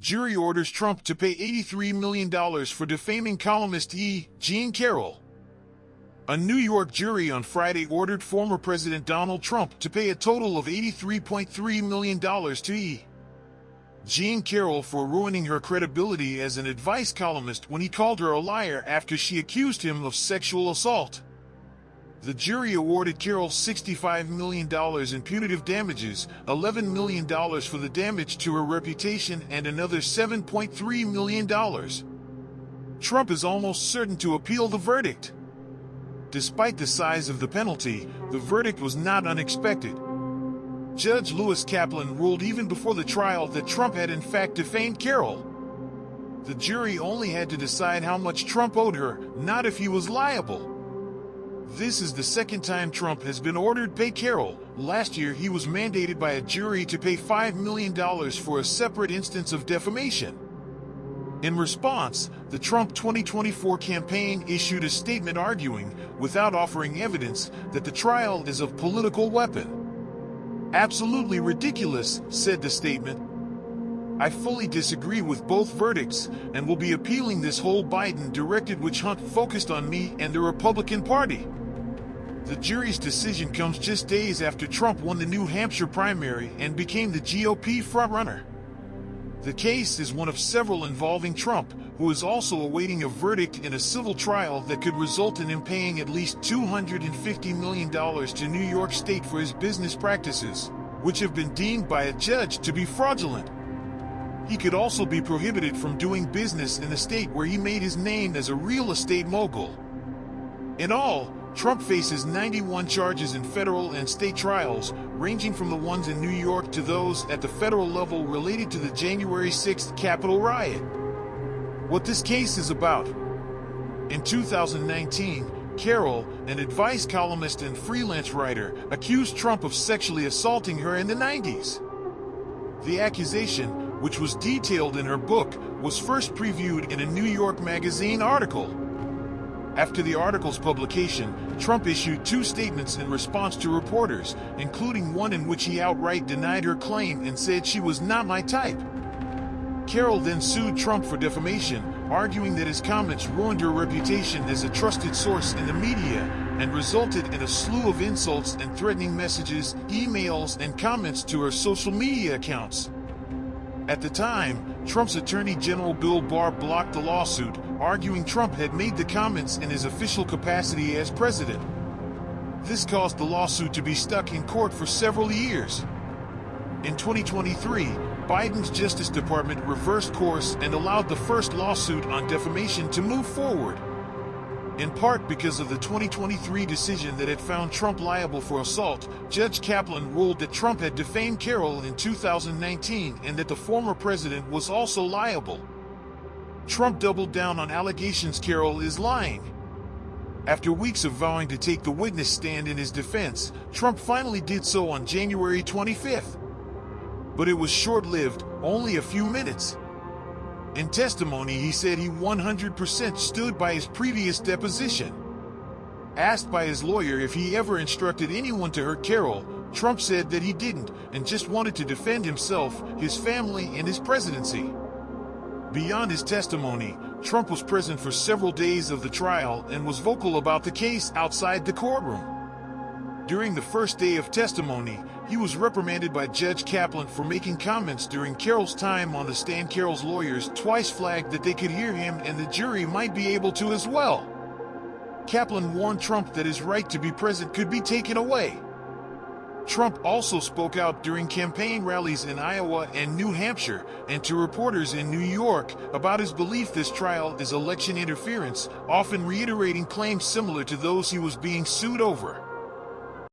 Jury orders Trump to pay $83 million for defaming columnist Carroll. A New York jury on Friday ordered former President Donald Trump to pay a total of $83.3 million to Carroll for ruining her credibility as an advice columnist when he called her a liar after she accused him of sexual assault. The jury awarded Carroll $65 million in punitive damages, $11 million for the damage to her reputation, and another $7.3 million. Trump is almost certain to appeal the verdict. Despite the size of the penalty, the verdict was not unexpected. Judge Lewis Kaplan ruled even before the trial that Trump had in fact defamed Carroll. The jury only had to decide how much Trump owed her, not if he was liable. This is the second time Trump has been ordered to pay Carroll. Last year, he was mandated by a jury to pay $5 million for a separate instance of defamation. In response, the Trump 2024 campaign issued a statement arguing, without offering evidence, that the trial is a political weapon. "Absolutely ridiculous," said the statement. "I fully disagree with both verdicts and will be appealing this whole Biden-directed witch hunt focused on me and the Republican Party." The jury's decision comes just days after Trump won the New Hampshire primary and became the GOP frontrunner. The case is one of several involving Trump, who is also awaiting a verdict in a civil trial that could result in him paying at least $250 million to New York State for his business practices, which have been deemed by a judge to be fraudulent. He could also be prohibited from doing business in the state where he made his name as a real estate mogul. In all, Trump faces 91 charges in federal and state trials, ranging from the ones in New York to those at the federal level related to the January 6th Capitol riot. What this case is about. In 2019, Carroll, an advice columnist and freelance writer, accused Trump of sexually assaulting her in the 90s. The accusation, which was detailed in her book, was first previewed in a New York Magazine article. After the article's publication, Trump issued two statements in response to reporters, including one in which he outright denied her claim and said she was not my type. Carroll then sued Trump for defamation, arguing that his comments ruined her reputation as a trusted source in the media and resulted in a slew of insults and threatening messages, emails, and comments to her social media accounts. At the time, Trump's Attorney General Bill Barr blocked the lawsuit, arguing Trump had made the comments in his official capacity as president. This caused the lawsuit to be stuck in court for several years. In 2023, Biden's Justice Department reversed course and allowed the first lawsuit on defamation to move forward. In part because of the 2023 decision that had found Trump liable for assault, Judge Kaplan ruled that Trump had defamed Carroll in 2019 and that the former president was also liable. Trump doubled down on allegations Carroll is lying. After weeks of vowing to take the witness stand in his defense, Trump finally did so on January 25th. But it was short-lived, only a few minutes. In testimony, he said he 100% stood by his previous deposition. Asked by his lawyer if he ever instructed anyone to hurt Carroll, Trump said that he didn't and just wanted to defend himself, his family, and his presidency. Beyond his testimony, Trump was present for several days of the trial and was vocal about the case outside the courtroom. During the first day of testimony, he was reprimanded by Judge Kaplan for making comments during Carroll's time on the stand. Carroll's lawyers twice flagged that they could hear him and the jury might be able to as well. Kaplan warned Trump that his right to be present could be taken away. Trump also spoke out during campaign rallies in Iowa and New Hampshire, and to reporters in New York, about his belief this trial is election interference, often reiterating claims similar to those he was being sued over.